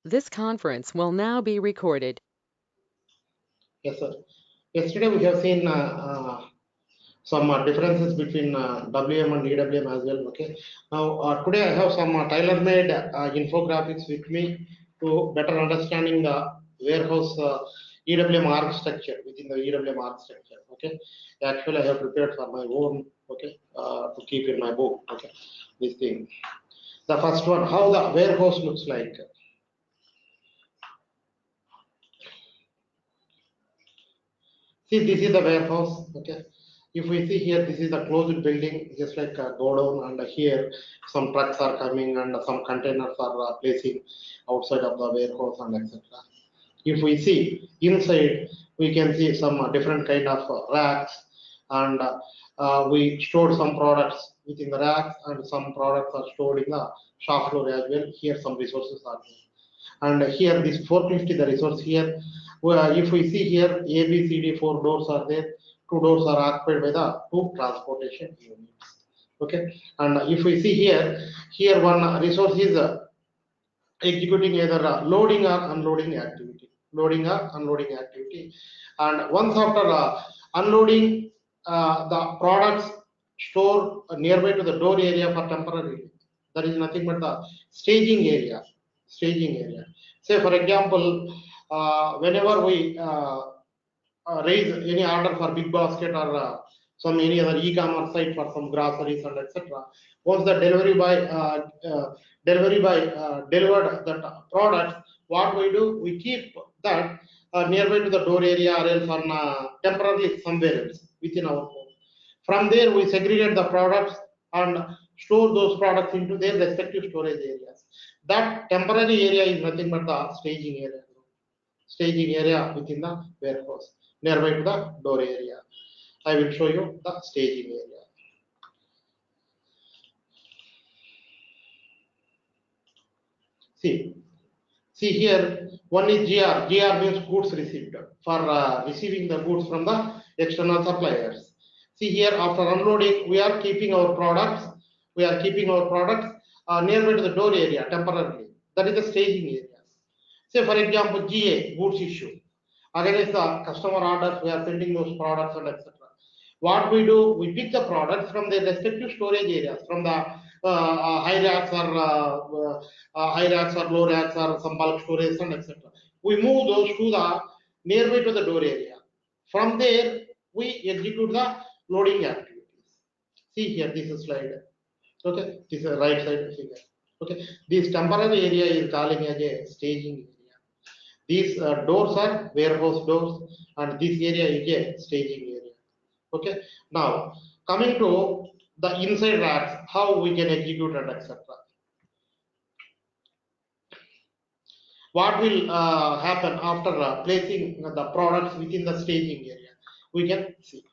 This conference will now be recorded. Yes, sir. Yesterday we have seen some differences between WM and EWM as well. Okay. Now today I have some tailor-made infographics with me to better understanding the warehouse EWM architecture within the EWM architecture. Okay. Actually, I have prepared for my own. Okay. To keep in my book. Okay. This thing. The first one, how the warehouse looks like. See, this is the warehouse. Okay. If we see here, this is the closed building, just like a godown, and here some trucks are coming and some containers are placing outside of the warehouse and etc. If we see inside, we can see some different kind of racks, and we stored some products within the racks, and some products are stored in the shop floor as well. Here, some resources are there. And here this forklift is the resource here. If we see here A, B, C, D, four doors are there. Two doors are occupied by the two transportation units. Okay, and if we see here, here one resource is executing either loading or unloading activity. Loading or unloading activity. And once after unloading the products stored nearby to the door area for temporarily. That is nothing but the staging area. Staging area. Say for example, whenever we raise any order for big basket or some any other e-commerce site for some groceries and etc. Once the delivery by delivered that product, what we do, we keep that nearby to the door area or else on temporarily somewhere else within our home. From there, we segregate the products and store those products into their respective storage areas. That temporary area is nothing but the staging area. Staging area within the warehouse nearby to the door area. I will show you the staging area. See, see here, one is GR. GR means goods received for receiving the goods from the external suppliers. See here, after unloading, we are keeping our products. We are keeping our products nearby to the door area temporarily. That is the staging area. Say for example, GA, goods issue. Against the customer orders, we are sending those products and etc. What we do, we pick the products from their respective storage areas, from the high racks or low racks or some bulk storage and etc. We move those to the nearby to the door area. From there, we execute the loading activities. See here, this is slide. Okay, this is the right side figure. Okay, this temporary area is calling as a staging area. These doors are warehouse doors, and this area is a staging area. Okay, now coming to the inside racks, how we can execute and etc. What will happen after placing the products within the staging area? We can see.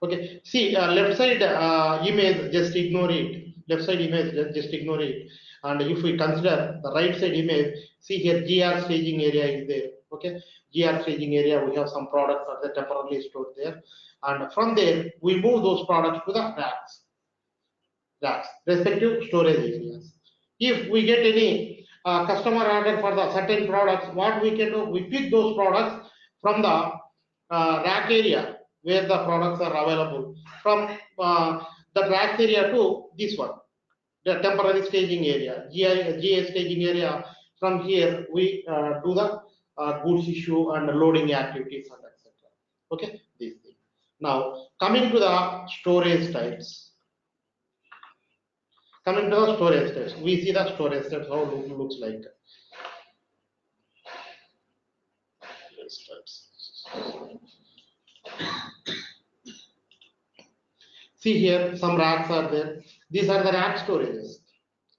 Okay, see left side image, just ignore it. Left side image, just ignore it. And if we consider the right side image, see here GR staging area is there. Okay, GR staging area, we have some products that are temporarily stored there. And from there, we move those products to the racks, respective storage areas. If we get any customer order for the certain products, what we can do, we pick those products from the rack area where the products are available, from the rack area to this one, the temporary staging area, GA staging area. From here, we do the goods issue and loading activities and etc. Okay, this thing. Now, coming to the storage types. Coming to the storage types, we see the storage types, how it looks like. See here, some racks are there. These are the rack storages.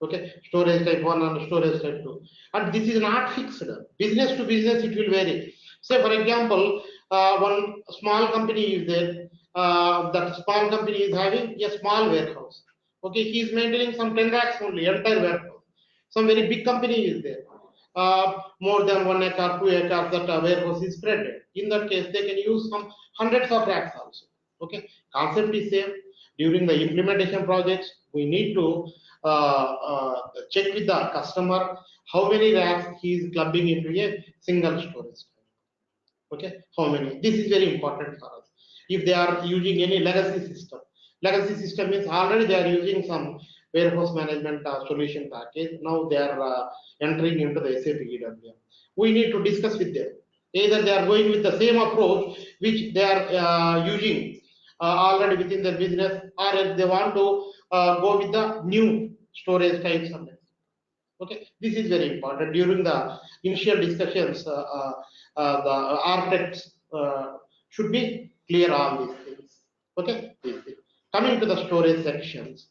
Okay, storage type 1 and storage type 2. And this is not fixed. Business to business, it will vary. Say, for example, one small company is there. That small company is having a small warehouse. Okay, he is maintaining some 10 racks only, entire warehouse. Some very big company is there. More than 1 acre, 2 acres, that warehouse is spread. In that case, they can use some hundreds of racks also. Okay, concept is same. During the implementation projects, we need to check with the customer how many racks he is clubbing into a single storage. Okay, how many? This is very important for us. If they are using any legacy system means already they are using some warehouse management solution package. Now they are entering into the SAP EWM. We need to discuss with them. Either they are going with the same approach which they are using already within their business, or if they want to go with the new storage types. Okay, this is very important. During the initial discussions, the architects should be clear on these things. Okay, these things. Coming to the storage sections.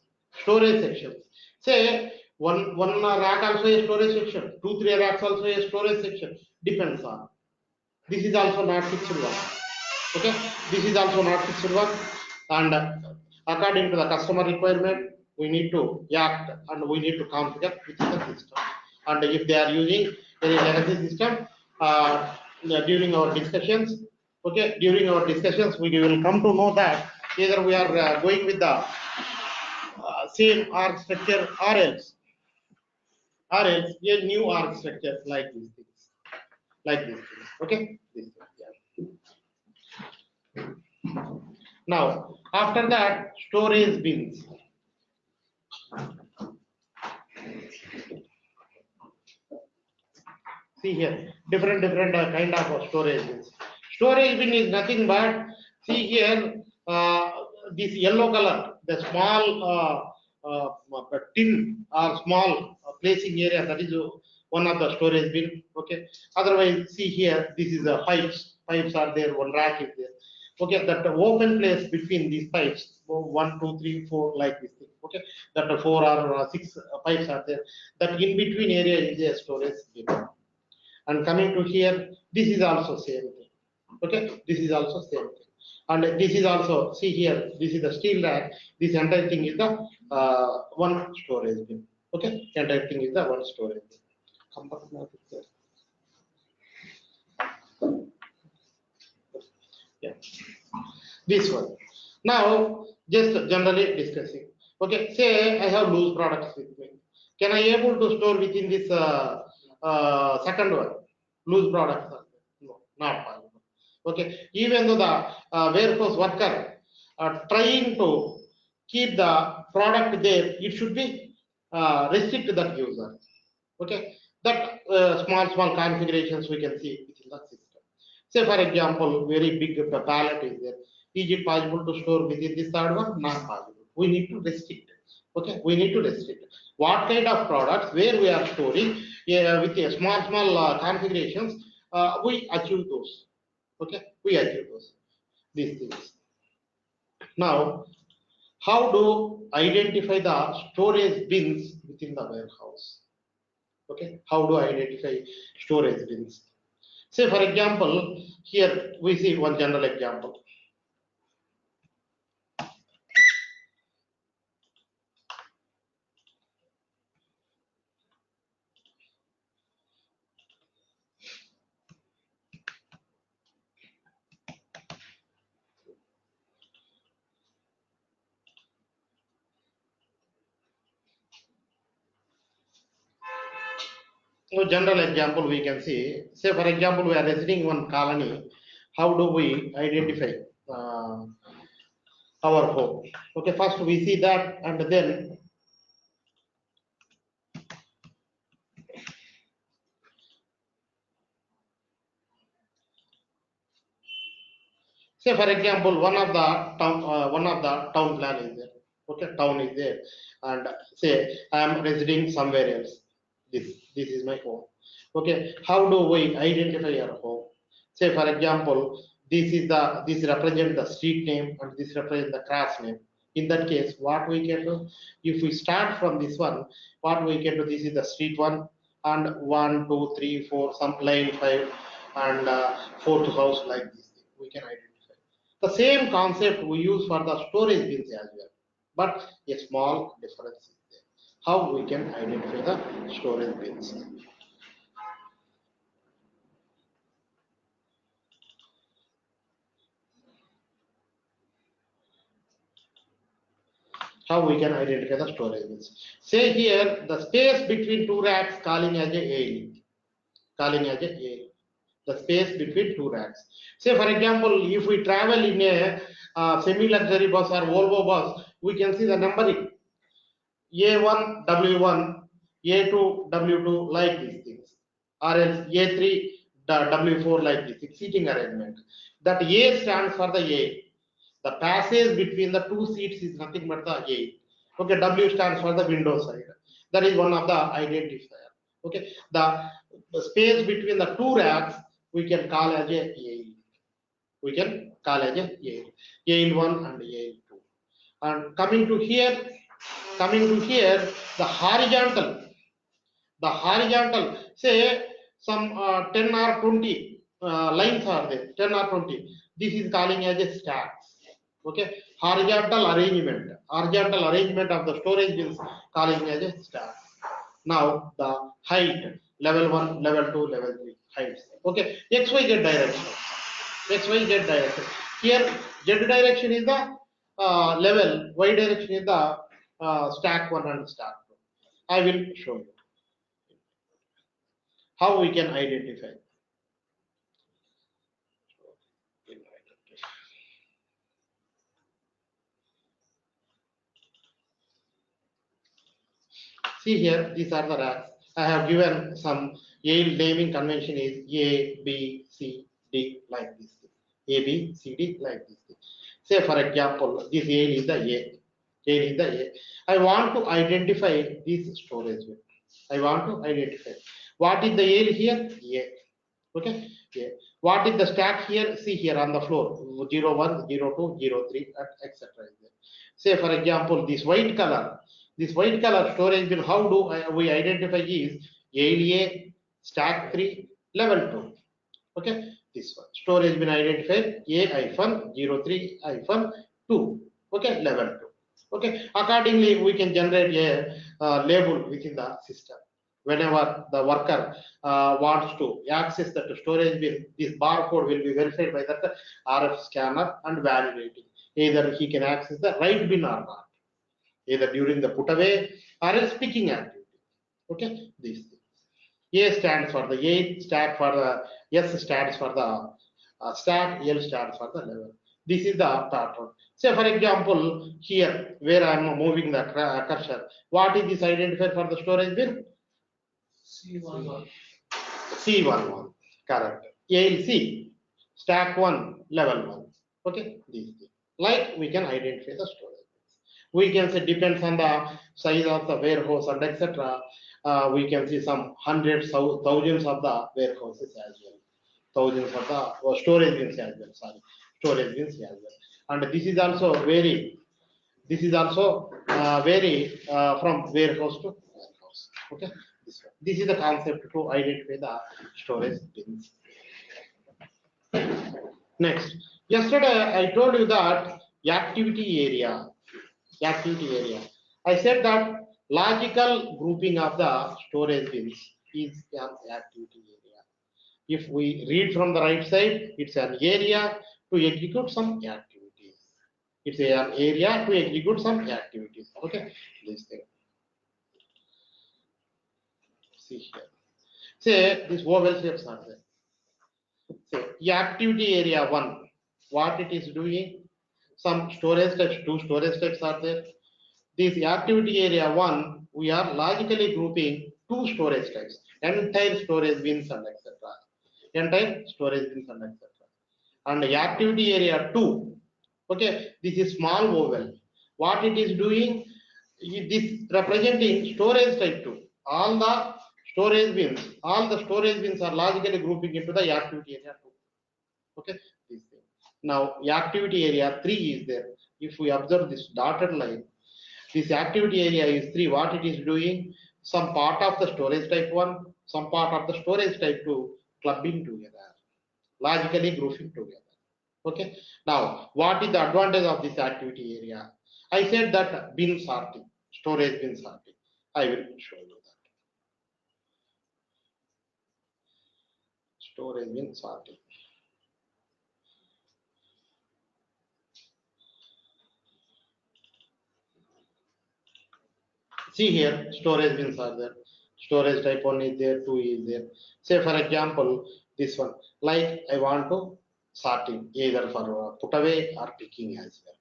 Say one rack also a storage section, 2-3 racks also a storage section. Depends on. This is also not fixed one. Okay, this is also not fixed one, and according to the customer requirement, we need to act and we need to configure within the system. And if they are using any legacy system, during our discussions, okay, during our discussions, we will come to know that either we are going with the same org structure or else a new org structure like these things, Okay, these things, yeah. Now, after that, storage bins. See here, different kind of storage bins. Storage bin is nothing but, see here, this yellow color, the small tin or small placing area, that is one of the storage bin. Okay. Otherwise, see here, this is pipes. Pipes are there. One rack is there. Okay, that open place between these pipes, 1, 2, 3, 4, like this thing. Okay, that 4 or 6 pipes are there. That in between area is a storage bin. And coming to here, this is also same thing. Okay, this is also same thing. And this is also, see here, this is the steel rack. This entire thing is the one storage bin. Okay, entire thing is the one storage bin. Yeah, this one. Now, just generally discussing. Okay, say I have loose products with me. Can I able to store within this second one? Loose products? No, not possible. Okay, even though the warehouse worker trying to keep the product there, it should be restrict to that user. Okay, that small configurations we can see within the system. Say for example, very big pallet is there. Is it possible to store within this third one? Not possible. We need to restrict. Okay, we need to restrict. What kind of products where we are storing with a small configurations, we achieve those. Okay, we achieve those these things. Now, how do identify the storage bins within the warehouse? Okay, how do I identify storage bins? Say for example, here we see one general example. No general example we can see. Say for example, we are visiting one colony. How do we identify uh, our home? Okay, first we see that, and then say for example, one of the town plan is there. Okay, town is there, and say I am residing somewhere else. This is my home. Okay, how do we identify your home? Say for example, this represent the street name and this represent the class name. In that case, what we can do, if we start from this one, what we can do, this is the street one, and 1, 2, 3, 4, some line 5, and fourth house like this. We can identify. The same concept we use for the storage bins as well, but a small difference is there. How we can identify the storage bins? How we can identify the storage bins? Say here the space between two racks calling as a AL. Calling as a AL. The space between two racks. Say for example, if we travel in a semi-luxury bus or Volvo bus, we can see the numbering A1, W1, A2, W2, like these things, or else A3, W4, like this seating arrangement. That A stands for the A. The passage between the two seats is nothing but the A. Okay, W stands for the window side. That is one of the identifier. Okay, the space between the two racks we can call as a A. We can call as a AL1 and AL2. And coming to here, the horizontal, say some 10 or 20 lines are there, 10 or 20. This is calling as a stacks. Okay, horizontal arrangement of the storage bins calling as a stack. Now the height, level 1, level 2, level 3 heights. Okay, xyz direction, xyz direction. Here z direction is the level, y direction is the stack 1 and stack 2. I will show you how we can identify. See here, these are the racks. I have given some Yale naming convention is A, B, C, D, like this thing. A, B, C, D, like this thing. Say for example, this Yale is the A. Yale is the A. I want to identify this storage bin. I want to identify. What is the Yale here? A. Okay. Yeah. What is the stack here? See here on the floor 0, 1, 0, 2, 0, 3, etc. Say for example, this white color storage bin, how do we identify is ALA stack 3 level 2. Okay, this one storage bin identified A-03-2. Okay, level 2. Okay, accordingly we can generate a label within the system. Whenever the worker wants to access that storage bin, this barcode will be verified by that RF scanner and validating. Either he can access the right bin or not, either during the put away or else picking activity. Okay, these things. A stands for the A, stack for the S stands for the stack, L stands for the level. This is the pattern. Say for example, here where I am moving the cursor, what is this identifier for the storage bin? C11. C11, correct. ALC, stack 1, level 1. Okay, these things. Like we can identify the storage. We can say depends on the size of the warehouse and etc. We can see some hundreds, thousands of the warehouses as well, thousands of the storage bins as well. Sorry, storage bins as well. And this is also very. This is also vary from warehouse to warehouse. Okay, this is the concept to identify the storage bins. Next, yesterday I told you that activity area. Activity area. I said that logical grouping of the storage bins is an activity area. If we read from the right side, it's an area to execute some activities. It's an area to execute some activities. Okay, this thing. See here. Say this vowel shapes are there. Say activity area 1, what it is doing? Some storage types, two storage types are there. This activity area 1, we are logically grouping two storage types, entire storage bins and etc. Entire storage bins and etc. And activity area 2, okay, this is small vowel. What it is doing? This representing storage type 2. All the storage bins are logically grouping into the activity area 2. Okay, this thing. Now activity area 3 is there. If we observe this dotted line, this activity area is 3. What it is doing? Some part of the storage type 1, some part of the storage type 2 clubbing together, logically grouping together. Okay. Now, what is the advantage of this activity area? I said that bin sorting, storage bin sorting. I will show you that. Storage bin sorting. See here, storage bins are there. Storage type 1 is there, 2 is there. Say for example, this one, like I want to sorting either for put away or picking as well.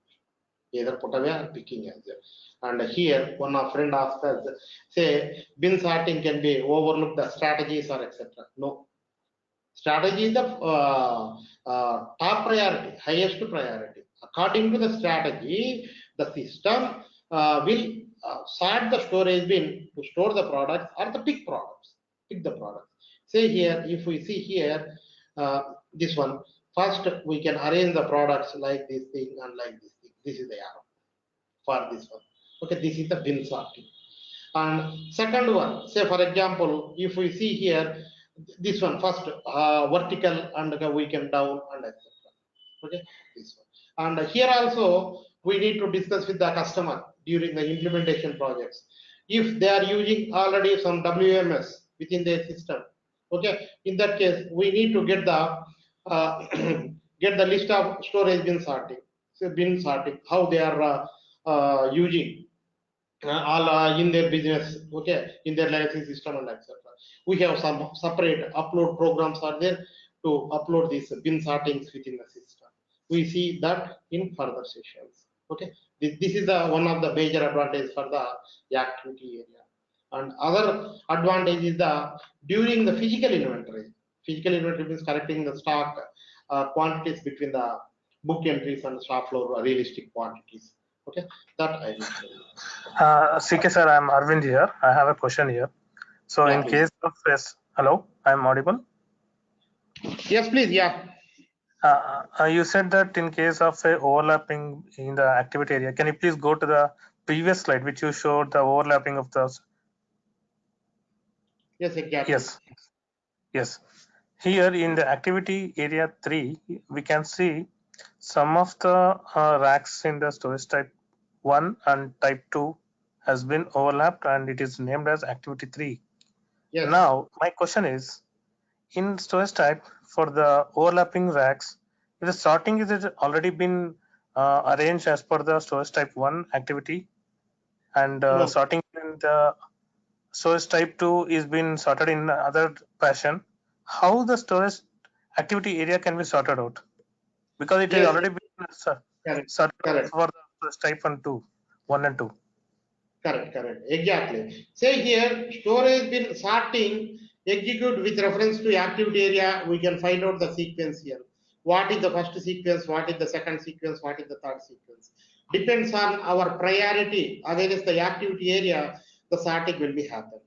Either put away or picking as well. And here, one of friend asked us, say bin sorting can be overlooked the strategies or etc. No, strategy is the top priority, highest priority. According to the strategy, the system will sort the storage bin to store the products or the pick products. Pick the products. Say here, if we see here, this one, first we can arrange the products like this thing and like this thing. This is the arrow for this one. Okay, this is the bin sorting. And second one, say for example, if we see here, this one first vertical and we can down and etc. Okay, this one. And here also we need to discuss with the customer during the implementation projects. If they are using already some WMS within their system, okay, in that case we need to get the get the list of storage bin sorting. So bin sorting, how they are using all in their business, okay, in their legacy system and etc. We have some separate upload programs are there to upload these bin sortings within the system. We see that in further sessions. Okay, this is the one of the major advantages for the activity area. And other advantage is the during the physical inventory. Physical inventory means correcting the stock quantities between the book entries and shop floor realistic quantities. Okay, that I will show you. CK sir, I'm Arvind here. I have a question here. So Yeah, in please. case of yes, hello, I'm audible. Yes, please. Yeah. You said that in case of a overlapping in the activity area, can you please go to the previous slide which you showed the overlapping of those? Yes, exactly. Yes, yes. Here in the activity area 3, we can see some of the racks in the storage type 1 and type 2 has been overlapped and it is named as activity 3. Yes. Now, my question is, in storage type for the overlapping racks, is the sorting is it already been arranged as per the storage type 1 activity and No. sorting in the storage type 2 is been sorted in other fashion? How the storage activity area can be sorted out? Because it has Yes. already been Correct. sorted out Correct. for the storage type 1 and 2. Correct. Correct. Exactly. Say here, storage bin sorting execute with reference to activity area. We can find out the sequence here. What is the first sequence? What is the second sequence? What is the third sequence? Depends on our priority against the activity area. The sorting will be happen.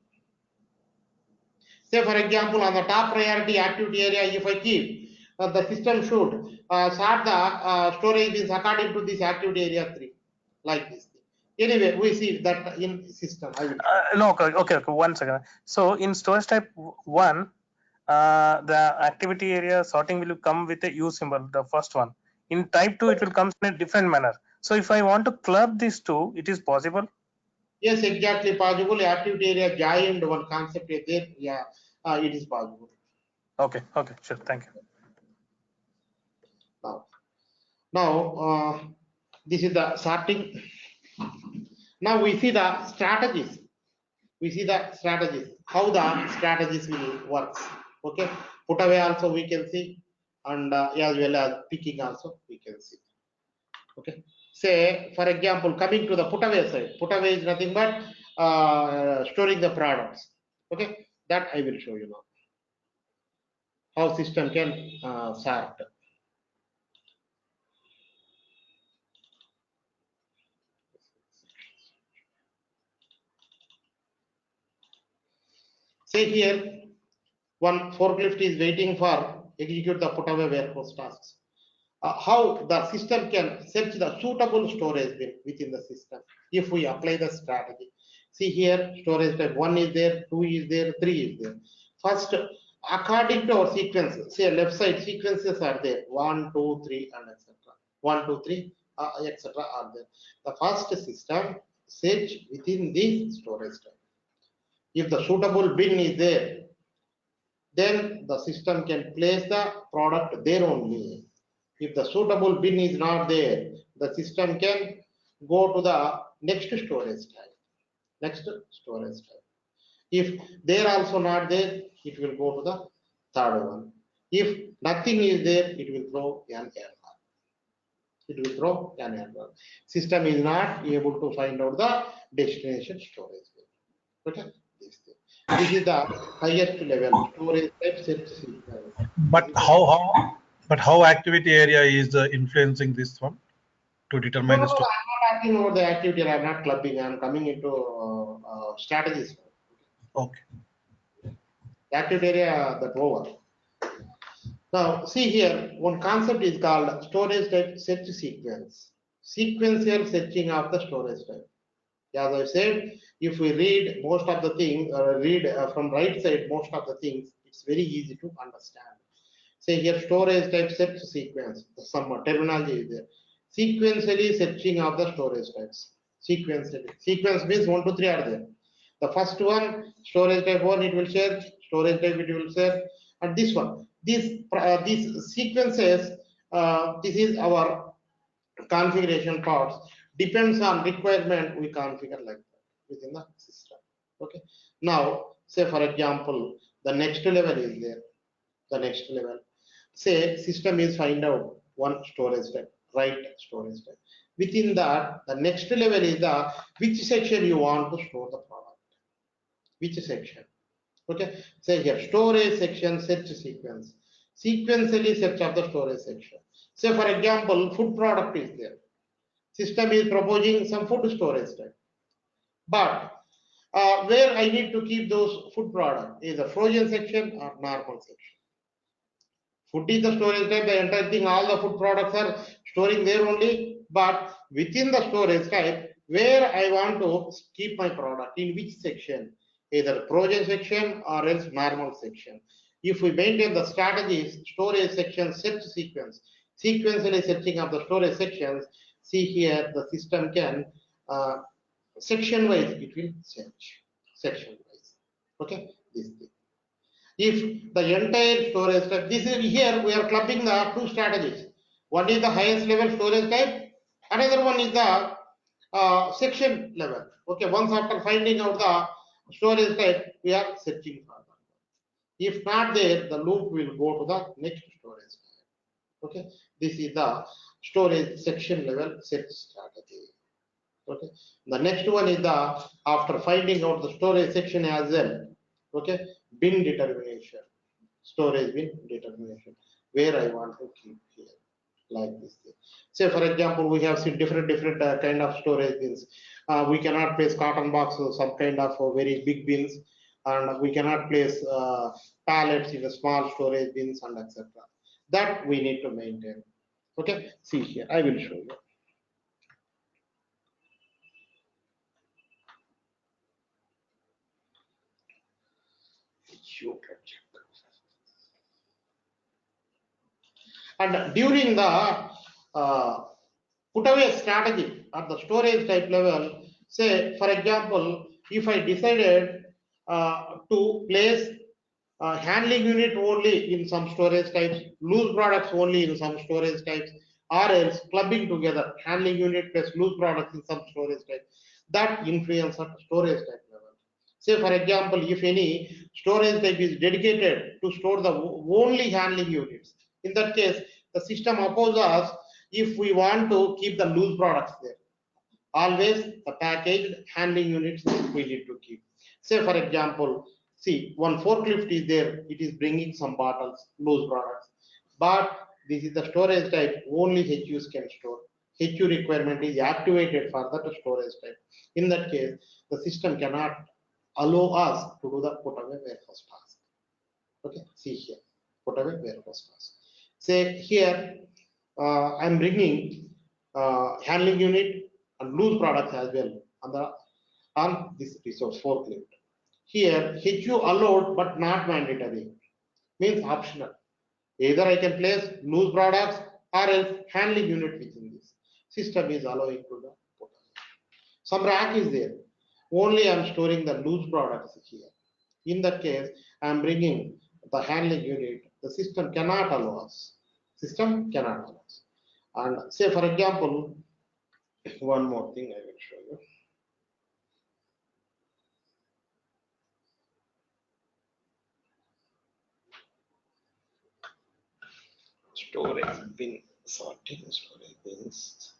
Say for example, on the top priority activity area, if I keep the system should sort the storage bins according to this activity area 3, like this. Anyway, we see that in system. I will. No, okay, 1 second. So in storage type 1, the activity area sorting will come with a U symbol, the first one. In type 2, it will come in a different manner. So if I want to club these two, it is possible? Yes, exactly possible. Activity area joined one concept is there. Yeah, it is possible. Okay, sure. Thank you. Now, this is the sorting. Now we see the strategies. We see the strategies, how the strategies will work. Okay, put away also we can see, and as well as picking also we can see. Okay, say for example, coming to the put away side, put away is nothing but storing the products. Okay, that I will show you now how system can sort. Say here, one forklift is waiting for execute the put away warehouse tasks. How the system can search the suitable storage bin within the system if we apply the strategy. See here, storage type 1 is there, 2 is there, 3 is there. First, according to our sequence, say left side sequences are there, 1, 2, 3, and etc. 1, 2, 3, etc. are there. The first system search within this storage type. If the suitable bin is there, then the system can place the product there only. If the suitable bin is not there, the system can go to the next storage type. Next, storage type. If they are also not there, it will go to the third one. If nothing is there, it will throw an error. It will throw an error. System is not able to find out the destination storage. Okay, this is the highest level storage type search sequence. But how activity area is influencing this one to No, determine no, the no, store? I'm not asking about the activity. I'm not clubbing. I'm coming into strategies. Okay. Activity area that over. Now, see here, one concept is called storage type search sequence. Sequential searching of the storage type. As I said, if we read most of the things, read from right side most of the things, it's very easy to understand. Say here, storage type search sequence. Some terminology is there. Sequentially searching of the storage types. Sequentially. Sequence means 1, 2, 3 are there. The first one, storage type 1, it will search. Storage type it will search. And this one, these sequences, this is our configuration parts. Depends on requirement, we configure like that within the system. Okay. Now, say for example, the next level is there. The next level. Say system is find out one storage type, right storage type. Within that, the next level is the which section you want to store the product. Which section? Okay, say here storage section search sequence. Sequentially search of the storage section. Say for example, food product is there. System is proposing some food storage type. But where I need to keep those food product is a frozen section or normal section. Food is the storage type, the entire thing, all the food products are storing there only, but within the storage type, where I want to keep my product, in which section, either frozen section or else normal section. If we maintain the strategies, storage section search sequence, sequentially searching of the storage sections, see here the system can section wise it will search, section wise. Okay, this thing. If the entire storage type, this is here we are clubbing the two strategies. One is the highest level storage type, another one is the section level. Okay, once after finding out the storage type, we are searching for that. If not there, the loop will go to the next storage type. Okay, this is the storage section level search strategy. Okay, the next one is the after finding out the storage section as well. Okay, bin determination, storage bin determination, where I want to keep here, like this thing. Say for example, we have seen different kind of storage bins. We cannot place cotton boxes, some kind of very big bins, and we cannot place pallets in a small storage bins and etc. That we need to maintain. Okay, see here, I will show you. And during the put away strategy at the storage type level, say for example, if I decided to place handling unit only in some storage types, loose products only in some storage types, or else clubbing together handling unit plus loose products in some storage type, that influence at storage type level. Say for example, if any storage type is dedicated to store the only handling units, in that case, the system opposes us if we want to keep the loose products there. Always the packaged handling units we need to keep. Say for example, see one forklift is there, it is bringing some bottles, loose products. But this is the storage type, only HUs can store. HU requirement is activated for that storage type. In that case, the system cannot allow us to do the put away warehouse task. Okay, see here, put away warehouse task. Say here, I'm bringing handling unit and loose products as well on this resource forklift. Here, HU allowed but not mandatory, means optional. Either I can place loose products or else handling unit within this. System is allowing to the put away. Some rack is there. Only I am storing the loose products here. In that case, I am bringing the handling unit. The system cannot allow us. System cannot allow us. And say for example, one more thing I will show you. storage bin sorting storage bins.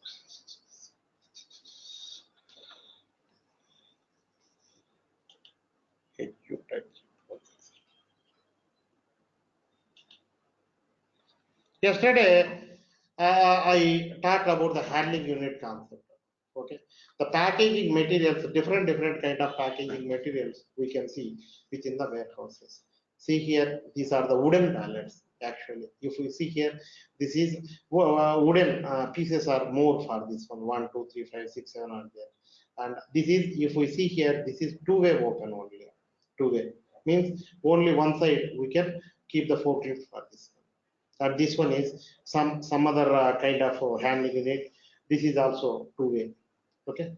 Yesterday, I talked about the handling unit concept. Okay, the packaging materials, different kind of packaging materials we can see within the warehouses. See here, these are the wooden pallets. Actually, if we see here, this is wooden pieces are more for this one. 1, 2, 3, 5, 6, 7 are there, and this is if we see here, this is two-way open only. Two-way means only one side we can keep the forklift for this. And this one is some other kind of handling unit. This is also two-way. Okay,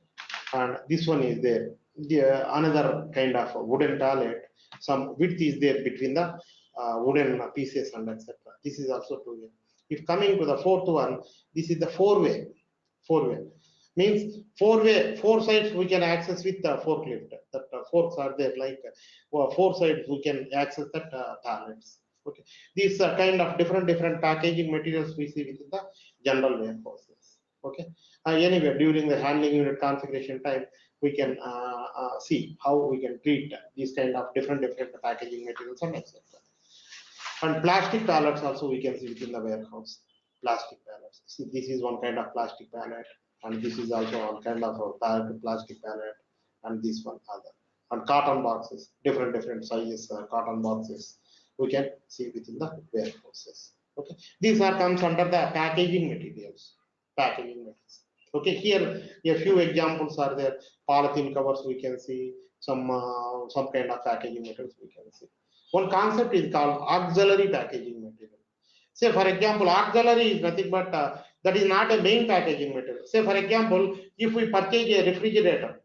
and this one is there. Another kind of wooden pallet. Some width is there between the wooden pieces and etc. This is also two-way. If coming to the fourth one, this is the four-way. Four-way means four-way, four sides we can access with the forklift. That forks are there like four sides we can access that pallets. Okay, these are kind of different packaging materials we see within the general warehouses. Okay, anyway, during the handling unit configuration time, we can see how we can treat these kind of different packaging materials and etc. And plastic pallets also we can see within the warehouse. Plastic pallets. See, this is one kind of plastic pallet, and this is also one kind of a plastic pallet, and this one other. And cotton boxes, different sizes cotton boxes we can see within the warehouses. Okay, these are comes under the packaging materials. Packaging materials. Okay, here a few examples are there. Polythene covers we can see, some kind of packaging materials we can see. One concept is called auxiliary packaging material. Say for example, auxiliary is nothing but that is not a main packaging material. Say for example, if we purchase a refrigerator,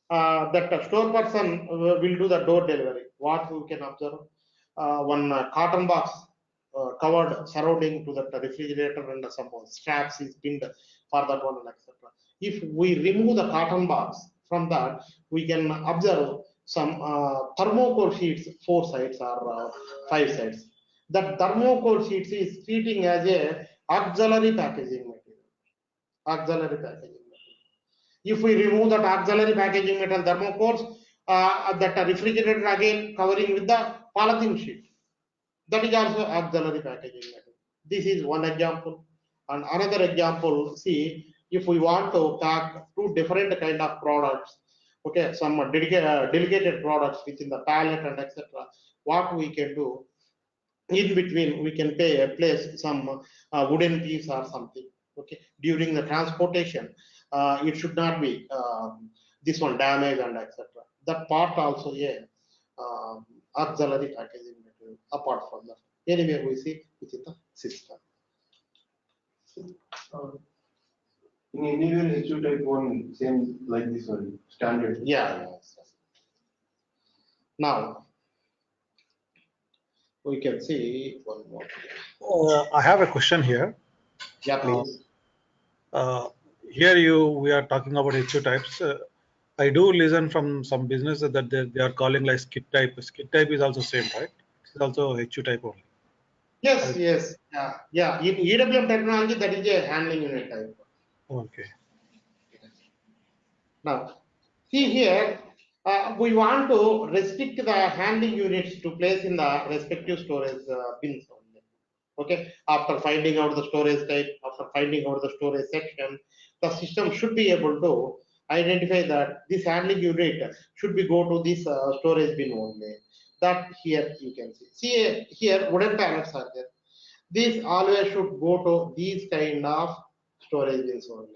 that store person will do the door delivery. What we can observe, one cotton box covered surrounding to the refrigerator and some straps is pinned for that one, etc. If we remove the cotton box from that, we can observe some thermocol sheets, 4 sides or 5 sides. That thermocol sheets is treating as a auxiliary packaging material. Auxiliary packaging. If we remove that auxiliary packaging metal thermocols, that refrigerator again covering with the polythene sheet, that is also auxiliary packaging metal. This is one example. And another example, see, if we want to pack two different kind of products, okay, some dedicated products within the pallet and etc., what we can do, in between we can place some wooden piece or something. Okay, during the transportation, it should not be this one damaged and etc. That part also, yeah, auxiliary packaging material apart from that. Anyway, we see within the system. In anywhere HU type 1, same like this one, standard. Yeah. Now we can see one more. I have a question here. Yeah, please. Here we are talking about HU types. I do listen from some businesses that they are calling like skid type. Skid type is also same, right? It's also HU type only. Yes, yes, yeah. In EWM technology, that is a handling unit type. Okay. Now, see here, we want to restrict the handling units to place in the respective storage bins only. Okay, after finding out the storage type, after finding out the storage section, the system should be able to identify that this handling unit should be go to this storage bin only. That here you can see. See here, wooden pallets are there. These always should go to these kind of storage bins only.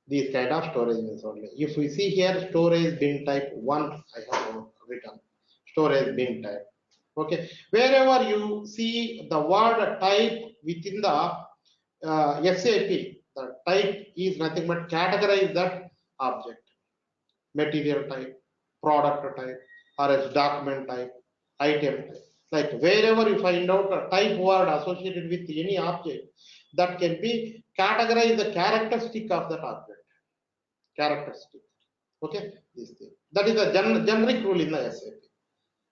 These kind of storage bins only. If we see here, storage bin type 1, I have written storage bin type. Okay, wherever you see the word type within the SAP, the type is nothing but categorize that object, material type, product type, or as document type, item type. Like wherever you find out a type word associated with any object, that can be categorized the characteristic of that object. Characteristic. Okay, this thing. That is a generic rule in the SAP.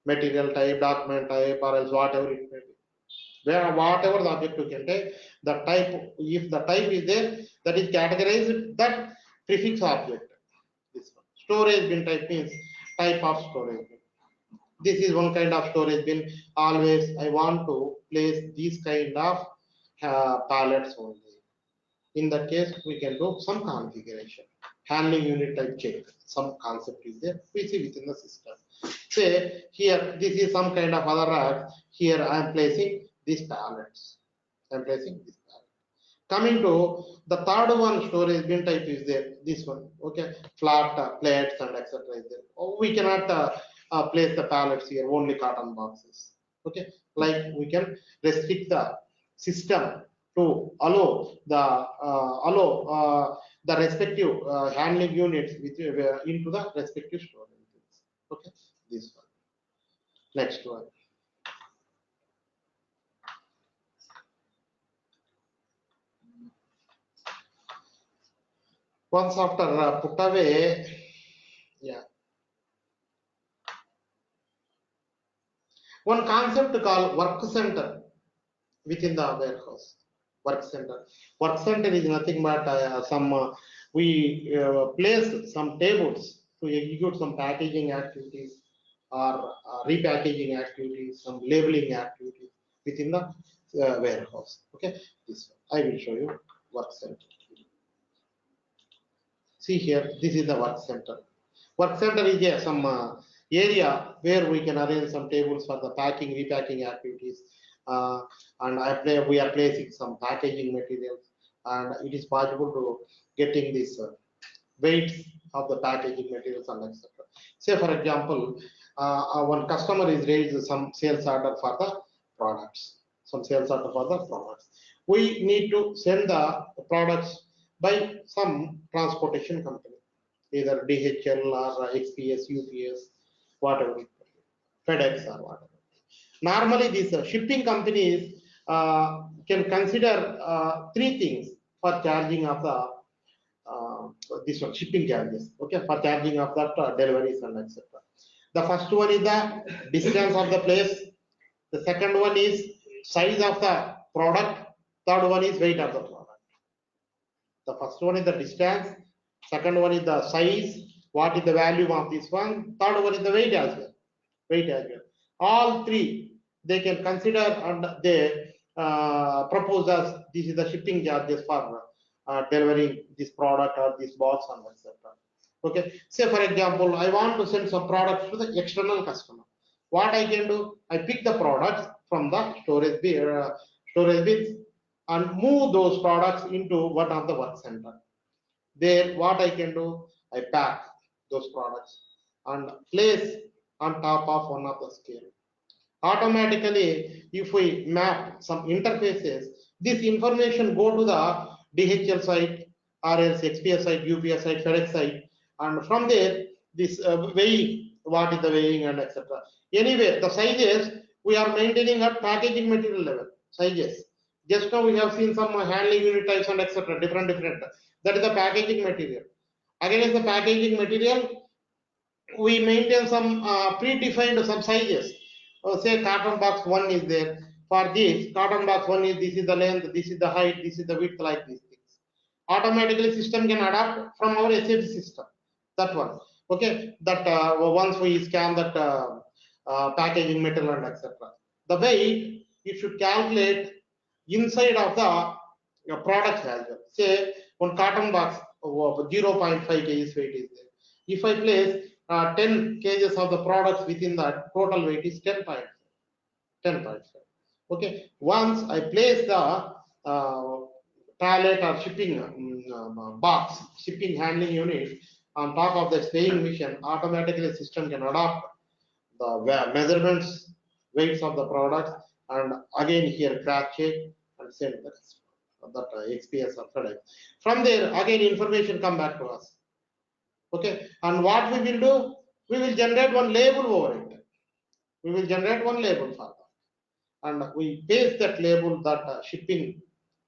Material type, document type, or else whatever it may be. Where whatever the object you can take, the type, if the type is there, that is categorized that prefix object. This one. Storage bin type means type of storage bin. This is one kind of storage bin. Always I want to place these kind of pallets only. In that case, we can do some configuration. Handling unit type check. Some concept is there. We see within the system. Say here, this is some kind of other rack. Here I am placing these pallets. I am placing this pallet. Coming to the third one, storage bin type is there. This one, okay, flat plates and etc. is there. Oh, we cannot place the pallets here. Only cotton boxes. Okay, like we can restrict the system to allow the respective handling units with, into the respective storage bins. Okay, this one. Next one. Once after put away, yeah. One concept called work center within the warehouse. Work center. Work center is nothing but we place some tables to execute some packaging activities or repackaging activities, some labeling activities within the warehouse. Okay, this one. I will show you work center. See here, this is the work center. Work center is some area where we can arrange some tables for the packing, repacking activities. And we are placing some packaging materials, and it is possible to getting this weights of the packaging materials and etc. Say for example, one customer is raised some sales order for the products, some sales order for the products. We need to send the products by some transportation company, either DHL or XPS, UPS, whatever, FedEx or whatever. Normally, these shipping companies can consider three things for charging of the this one shipping charges. Okay, for charging of that deliveries and etc. The first one is the distance of the place. The second one is size of the product. Third one is weight of the product. The first one is the distance. Second one is the size. What is the value of this one? Third one is the weight as well. Weight as well. All three they can consider and they propose as this is the shipping charges for delivering this product or this box and etc. Okay. Say for example, I want to send some products to the external customer. What I can do? I pick the products from the storage bins and move those products into one of the work center. There, what I can do? I pack those products and place on top of one of the scale. Automatically, if we map some interfaces, this information go to the DHL site or else XPS site, UPS site, FedEx site, and from there, this weighing, what is the weighing and etc. Anyway, the sizes we are maintaining at packaging material level, sizes. Just now we have seen some handling unit types and etc. Different. That is the packaging material. Again, the packaging material, we maintain some predefined some sizes. Say carton box 1 is there. For this, carton box 1 is this is the length, this is the height, this is the width, like these things. Automatically, system can adapt from our SAP system. That one. Okay. That once we scan that packaging material and etc. The weight it should calculate inside of the product as well. Say one carton box 0.5 kgs weight is there. If I place 10 kgs of the products within that, total weight is 10.5. Okay. Once I place the pallet or shipping box, shipping handling unit on top of the weighing machine, automatically the system can adopt the measurements, weights of the products, and again here cross check and send that XPS or FedEx. From there, again information come back to us. Okay, and what we will do? We will generate one label over it. We will generate one label for that, and we paste that label, that shipping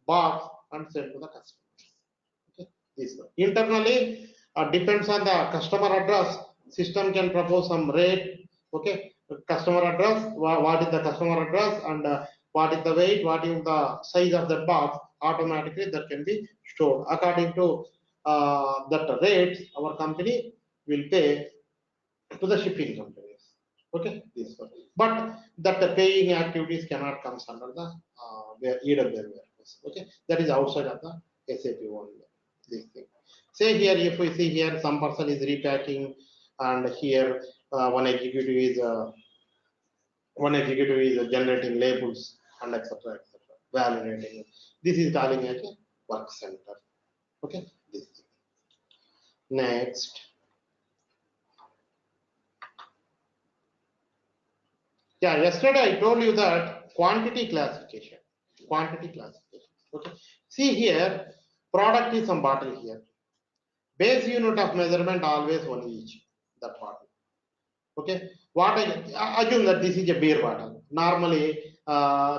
box, and send to the customer. Okay, this one. Internally depends on the customer address. System can propose some rate. Okay, customer address. What is the customer address and what is the weight, what is the size of that box, automatically that can be stored. According to that rates, our company will pay to the shipping companies. Okay, this one. But that the paying activities cannot come under the EWM warehouse. Okay, that is outside of the SAP one. This thing. Say here, if we see here, some person is repacking, and here one executive is generating labels and etc. Validating. This is calling as a work center. Okay, this thing. Next. Yeah, yesterday I told you that quantity classification. Quantity classification. Okay. See here, product is some bottle here. Base unit of measurement always one each. That bottle. Okay. What I assume that this is a beer bottle. Normally,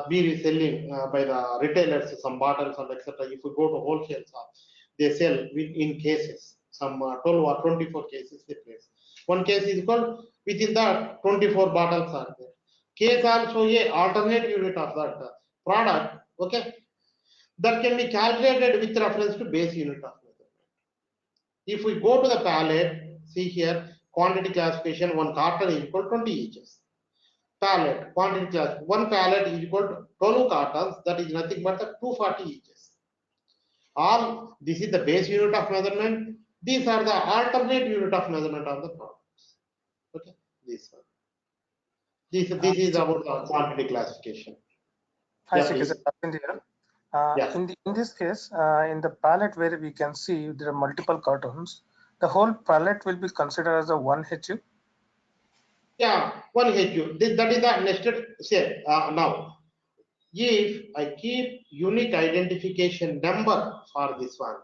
beer is selling by the retailers some bottles and etc. If we go to wholesale shop, they sell in cases. Some 12 or 24 cases they place. One case is called within that 24 bottles are there. Case also a alternate unit of that product. Okay, that can be calculated with reference to base unit of measurement. If we go to the pallet, see here quantity classification, one carton is equal to 20 inches. Pallet quantity class, one pallet is equal to 12 cartons, that is nothing but the 240 inches. All this is the base unit of measurement. These are the alternate unit of measurement of the products. Okay, this one. This is about the quantity classification. Hi, Yeah, Sikhi, please. here. Yeah. In this case, in the pallet where we can see there are multiple cartons, the whole pallet will be considered as a one HU. Yeah, one HU. That is the nested say now. If I keep unique identification number for this one,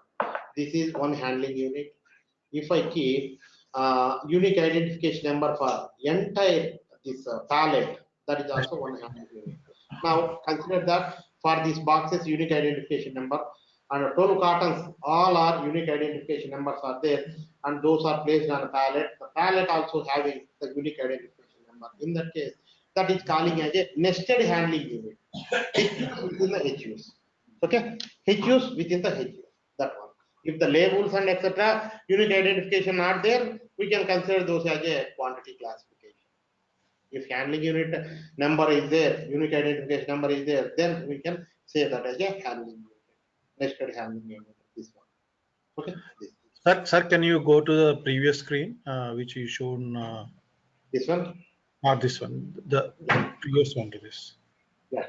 this is one handling unit. If I keep unique identification number for entire this pallet, that is also one handling unit. Now consider that for these boxes unique identification number and total cartons all are unique identification numbers are there and those are placed on a pallet. The pallet also having the unique identification number. In that case, that is calling as a nested handling unit. HUs within the HUs. Okay, HUs within the HUs. That one. If the labels and etc. unique identification are there, we can consider those as a quantity classification. If handling unit number is there, unique identification number is there, then we can say that as a handling unit, nested handling unit. This one. Okay. Sir, can you go to the previous screen, which you shown? This one. Not this one. The previous one to this. Yeah.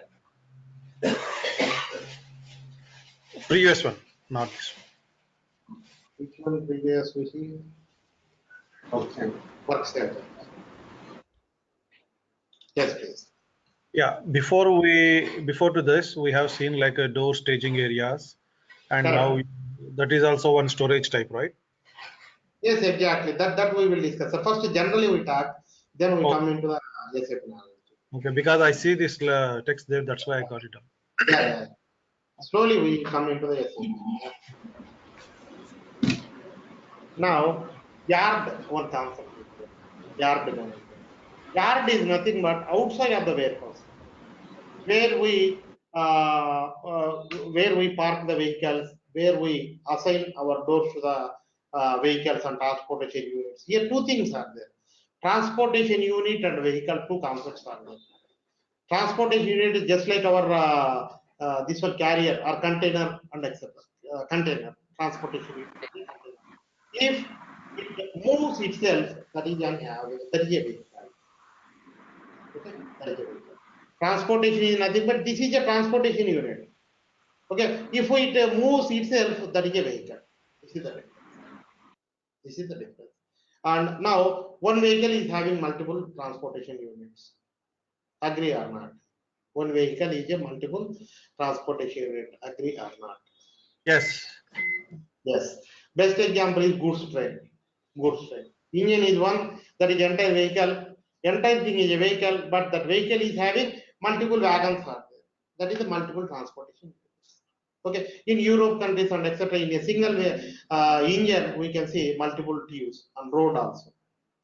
Previous one, not this one. Which one previous we see? Okay. Work center. Yes, please. Yeah, before to this, we have seen like a door staging areas, and Correct. now that is also one storage type, right? Yes, exactly. That we will discuss. So first, generally we talk, then we come into the SAP knowledge. Okay, because I see this text there, that's why I got it up. Yeah. Slowly we come into the SAP. Now, yard, one concept is there. Yard management. Yard is nothing but outside of the warehouse, where we park the vehicles, where we assign our doors to the vehicles and transportation units. Here, two things are there: transportation unit and vehicle. Two concepts are there. Transportation unit is just like our this one carrier or container and etc. Container transportation unit. If it moves itself, that is a vehicle. Okay, that is a vehicle. Transportation is nothing but this is a transportation unit. Okay, if it moves itself, that is a vehicle. This is the difference. This is the difference. And now one vehicle is having multiple transportation units. Agree or not? One vehicle is a multiple transportation unit. Agree or not? Yes. Yes. Best example is goods train. Goods train. Engine is one, that is entire vehicle. Entire thing is a vehicle, but that vehicle is having multiple wagons are there. That is a multiple transportation. Okay. In Europe countries and etc. In a single engine, we can see multiple tubes on road also.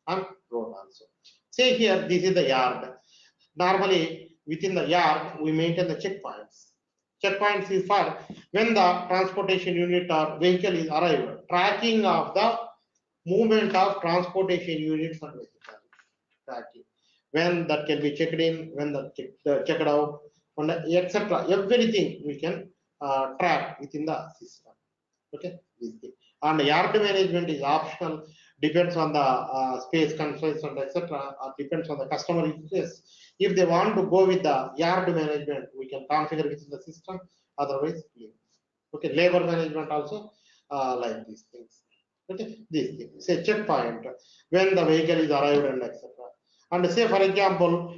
On road also. Say here, this is the yard. Normally, within the yard, we maintain the checkpoints. Checkpoints is for when the transportation unit or vehicle is arrived, tracking of the movement of transportation units and vehicles. Tracking. When that can be checked in, when checked out, and etc. Everything we can track within the system. Okay, this thing. And yard management is optional, depends on the space constraints and etc. Or depends on the customer interest. If they want to go with the yard management, we can configure within the system. Otherwise, leave. Okay, labor management also like these things. Okay, these things. Say checkpoint when the vehicle is arrived and etc. And say for example,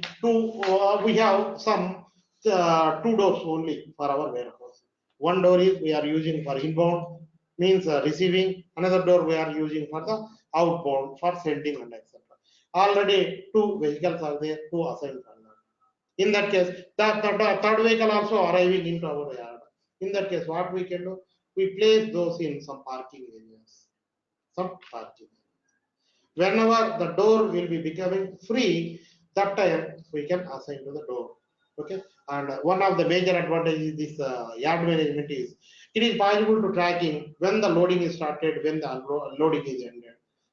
we have some two doors only for our warehouse. One door is we are using for inbound, means receiving. Another door we are using for the outbound for sending and etc. Already two vehicles are there, two assigned are there. In that case, the third vehicle also arriving into our yard. In that case, what we can do? We place those in some parking areas. Some parking. Whenever the door will be becoming free, that time we can assign to the door. Okay, and one of the major advantages this yard management is it is possible to tracking when the loading is started, when the unloading is ended,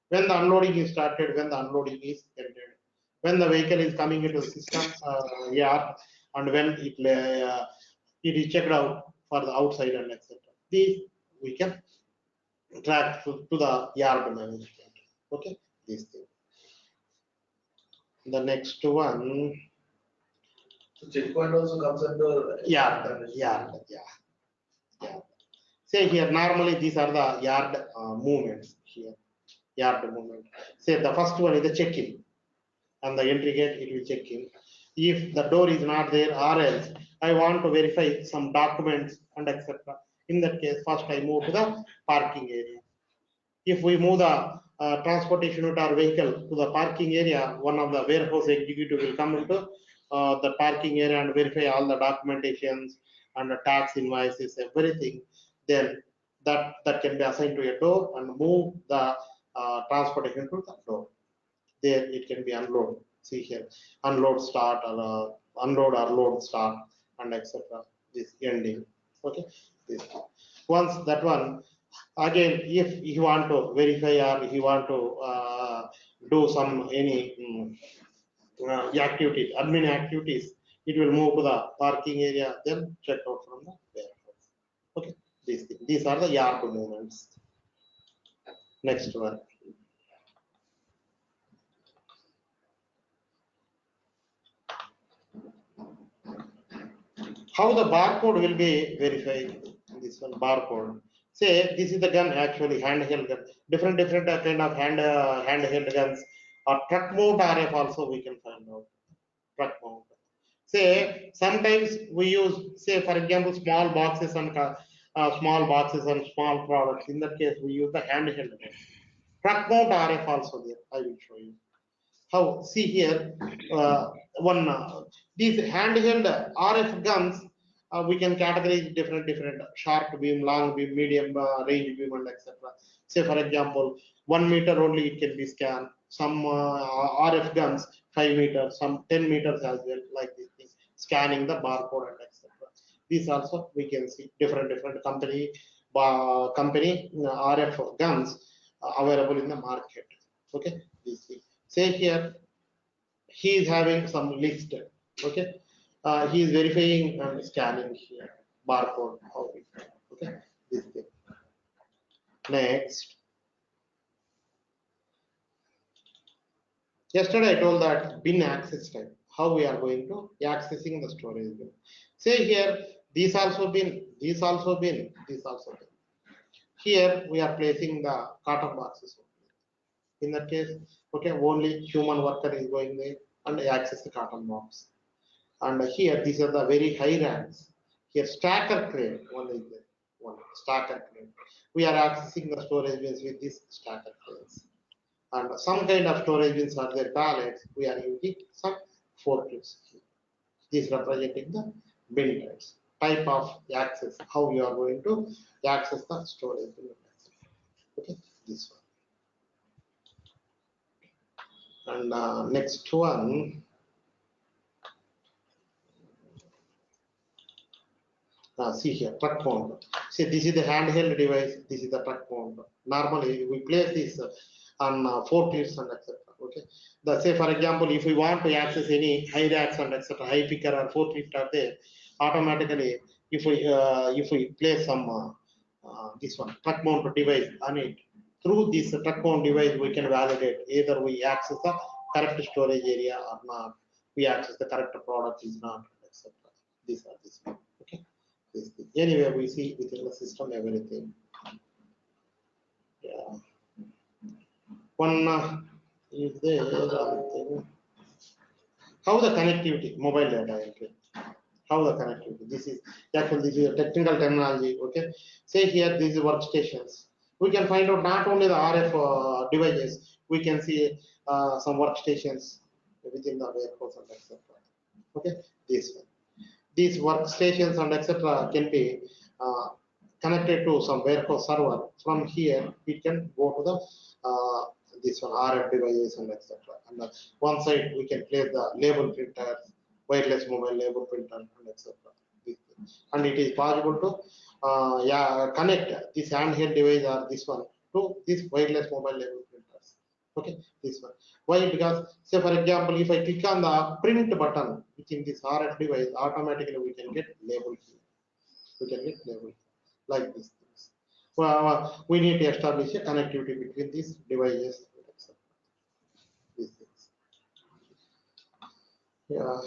when the unloading is started, when the unloading is ended, when the vehicle is coming into the system yard, and when it is checked out for the outside and etc. These we can track to the yard management. Okay, this thing. The next one, So checkpoint also comes under yard, yeah. Say here, normally these are the yard movements here, yard movement. Say the first one is the check-in, and the entry gate it will check in. If the door is not there, or else I want to verify some documents and etc. In that case, first I move to the parking area. If we move the transportation unit or vehicle to the parking area, one of the warehouse executive will come into the parking area and verify all the documentations and the tax invoices, everything. Then that can be assigned to a door and move the transportation to the door. There it can be unload. See here, unload start or unload or load start and etc. This ending. Okay, this. Once that one, again, if you want to verify or you want to do some any activities, admin activities, it will move to the parking area, then check out from the warehouse. Okay, these are the yard movements. Next one. How the barcode will be verified? This one barcode. Say this is the gun, actually handheld gun. Different kind of handheld guns or truck mount RF also we can find out. Truck mount. Say sometimes we use, say for example, small boxes and small products. In that case, we use the handheld gun. Truck mount RF also there. I will show you. How? See here, one these handheld RF guns. We can categorize different short beam, long beam, medium range beam, and etc. Say for example, 1 meter only it can be scanned. Some RF guns 5 meters, some 10 meters as well, like this thing, scanning the barcode and etc. These also we can see different company RF guns available in the market. Okay, this thing. Say here he is having some list. Okay, he is verifying and scanning here barcode. Okay, this thing. Next, yesterday I told that bin access type. How we are going to accessing the storage bin. Say here, these also bin, these also bin, this also bin. Here we are placing the carton boxes. In that case, okay, only human worker is going there and access the carton box. And here, these are the very high ranks. Here, stacker crane, one is there, one stacker crane. We are accessing the storage bins with these stacker cranes. And some kind of storage bins are there, pallets. We are using some forklifts. These representing the bin type of access, how you are going to access the storage bin. Okay, this one. And next one. See here, truck mount. See, this is the handheld device. This is the truck mount. Normally, we place this on forklifts and etc. Okay. Say for example, if we want to access any high racks and etc., high picker or forklift are there, automatically if we place some this one truck mount device on it, through this truck mount device we can validate either we access the correct storage area or not, we access the correct product is not, etc. These are this one. Okay. This thing. Anyway, we see within the system everything. Yeah. One is there. How the connectivity, mobile data entry. How the connectivity. This is a technical terminology. Okay. Say here these workstations. We can find out not only the RF devices. We can see some workstations within the warehouse and etc. Okay. This one. These workstations and etc. can be connected to some warehouse server. From here, we can go to the this one RF devices and etc. And one side we can place the label printers, wireless mobile label printer and etc. And it is possible to connect this handheld device or this one to this wireless mobile label printers. Okay, this one. Why? Because say for example, if I click on the print button within this RF device, automatically we can get label here. We can get label like this things. Well, we need to establish a connectivity between these devices. These things. Yeah.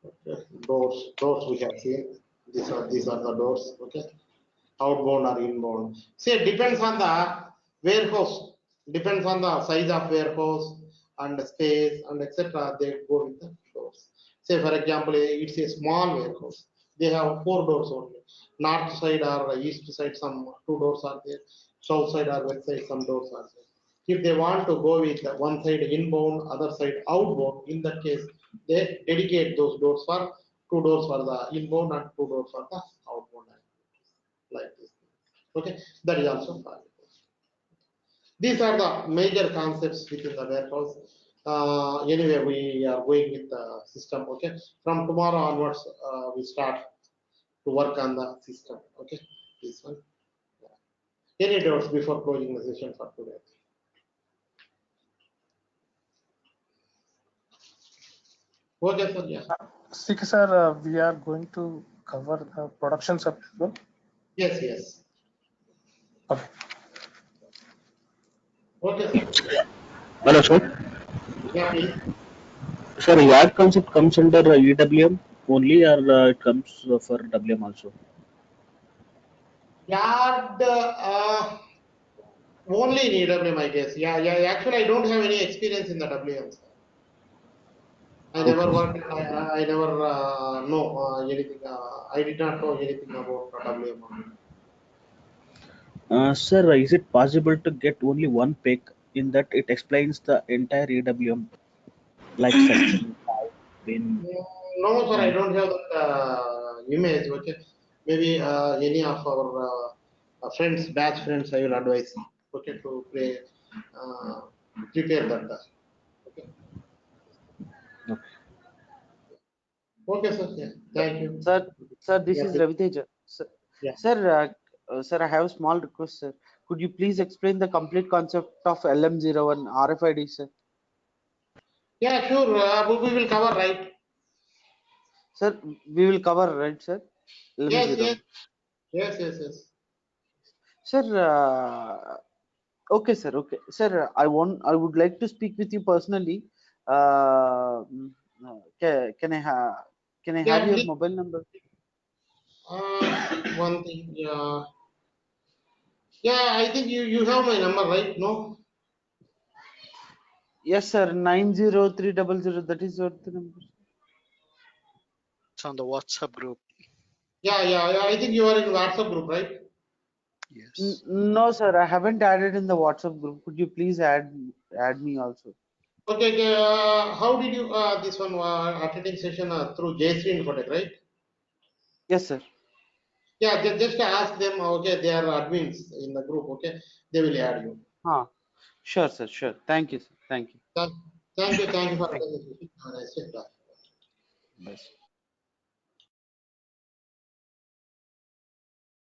Okay. Doors we have seen. These are the doors. Okay. Outbound or inbound. See, it depends on the warehouse. Depends on the size of warehouse and the space and etc. They go with the doors. Say for example, it's a small warehouse. They have 4 doors only. North side or east side, some 2 doors are there. South side or west side, some doors are there. If they want to go with one side inbound, other side outbound, in that case, they dedicate those doors for 2 doors for the inbound and 2 doors for the outbound. Like this. Okay, that is also fine. These are the major concepts within the warehouse. Anyway, we are going with the system. Okay, from tomorrow onwards, we start to work on the system. Okay, this one. Any doubts before closing the session for today? Okay, sir. Yeah. CK sir, we are going to cover the production sub as well. Yes. Yes. Okay. Okay, sir. Hello, sir. Yeah, please. Sir, YAD concept comes under EWM only, or it comes for WM also? Yard only in EWM, I guess. Yeah. Actually, I don't have any experience in the WM. Sir. I never Okay, sir. worked. I never know anything. I did not know anything about WM. Sir, is it possible to get only one pick in that it explains the entire EWM, like section, type, bin? No, sir, I Mm. don't have that image. Okay, maybe any of our friends, batch friends, I will advise. Okay, to uh, prepare that. Okay. Okay. Okay, sir. Yeah. Thank you. Sir, this Yeah, is please. Raviteja. Yeah. Sir, I have a small request, sir. Could you please explain the complete concept of LM01 RFID, sir? Yeah, sure. We will cover, right? Sir, we will cover, right, sir? Yes, LM01. yes. Sir, okay, sir. Okay, sir. I would like to speak with you personally. Can I have Yeah, your please. mobile number? One thing. Yeah, I think you have my number, right? No. Yes, sir. 90300. That is what the number. It's on the WhatsApp group. Yeah. I think you are in WhatsApp group, right? Yes. No, sir. I haven't added in the WhatsApp group. Could you please add me also? Okay. How did you this one attending session through JC Infotech, right? Yes, sir. Yeah, just ask them. Okay, they are admins in the group. Okay, they will add you. Sure, sir. Sure. Thank you, sir. Thank you. Thank Thank you for Thank attending. Have a nice day. Bye. Best.